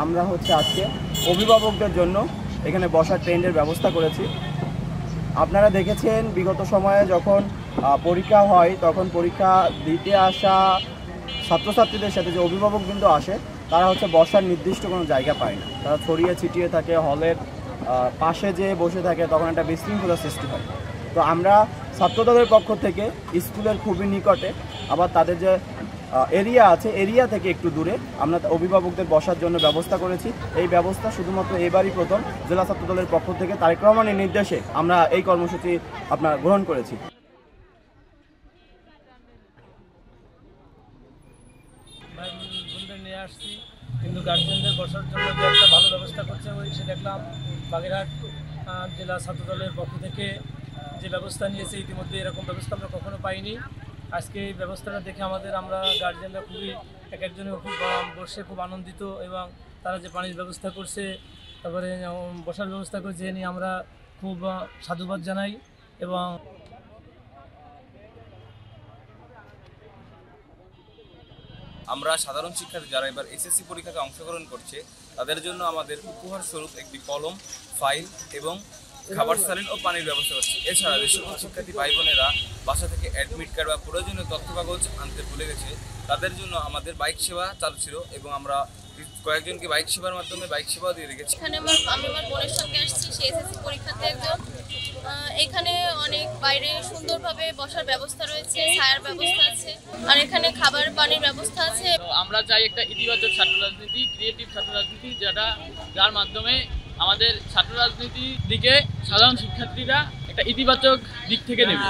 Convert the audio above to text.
আমরা হচ্ছে আজকে অভিভাবকদের জন্য এখানে বসার ট্রেনের ব্যবস্থা করেছি। আপনারা দেখেছেন বিগত সময়ে যখন পরীক্ষা হয় তখন পরীক্ষা দিতে আসা ছাত্রছাত্রীদের সাথে যে অভিভাবকবৃন্দ আসে তারা হচ্ছে বসার নির্দিষ্ট কোনো জায়গা পায় না, তারা ছড়িয়ে ছিটিয়ে থাকে, হলের পাশে যে বসে থাকে, তখন একটা বিশৃঙ্খলার সৃষ্টি হয়। তো আমরা ছাত্রদলের পক্ষ থেকে স্কুলের খুবই নিকটে, আবার তাদের যে এরিয়া আছে এরিয়া থেকে একটু দূরে আমরা অভিভাবকদের বসার জন্য ব্যবস্থা করেছি। এই ব্যবস্থা শুধুমাত্র এবারই প্রথম জেলা ছাত্রদলের পক্ষ থেকে তারেক রহমানের নির্দেশে আমরা এই কর্মসূচি গ্রহণ করেছি। নিয়ে আসছি, কিন্তু গার্জেনদের বসার জন্য যে একটা ভালো ব্যবস্থা করছে সে দেখলাম বাগেরহাট জেলা ছাত্রদলের পক্ষ থেকে যে ব্যবস্থা নিয়েছে, ইতিমধ্যে এরকম ব্যবস্থা আমরা কখনো পাইনি। আজকে এই ব্যবস্থাটা দেখে আমরা গার্জেনরা খুবই একজনে খুব বসে খুব আনন্দিত, এবং তারা যে পানির ব্যবস্থা করছে, তারপরে বসার ব্যবস্থা করছে, এ নিয়ে আমরা খুব সাধুবাদ জানাই। এবং আমরা সাধারণ শিক্ষার্থী যারা এবার এসএসসি পরীক্ষাতে অংশগ্রহণ করছে তাদের জন্য আমাদের উপহার স্বরূপ একটি কলম, ফাইল এবং খাবার স্যালাইন ও পানির ব্যবস্থা করছি। এছাড়া যে সকল শিক্ষার্থী ভাই বোনেরা বাসা থেকে অ্যাডমিট কার্ড বা প্রয়োজনীয় তথ্য কাগজ আনতে ভুলে গেছে তাদের জন্য আমাদের বাইক সেবা চালু ছিল, এবং আমরা কয়েকজনকে বাইক সেবার মাধ্যমে বাইক সেবাও দিয়ে রেখেছি। এখানে আমি আমার বোনের সঙ্গে আসছি, সে এসএসসি পরীক্ষাতে একজন। এখানে অনেক বাইরে সুন্দরভাবে বসার ব্যবস্থা রয়েছে, ছায়ার ব্যবস্থা আছে, আর এখানে খাবার পানির ব্যবস্থা আছে। আমরা চাই একটা ইতিবাচক ছাত্র রাজনীতি, ক্রিয়েটিভ ছাত্র রাজনীতি, যার মাধ্যমে আমাদের ছাত্র রাজনীতির দিকে সাধারণ শিক্ষার্থীরা একটা ইতিবাচক দিক থেকে নেবে।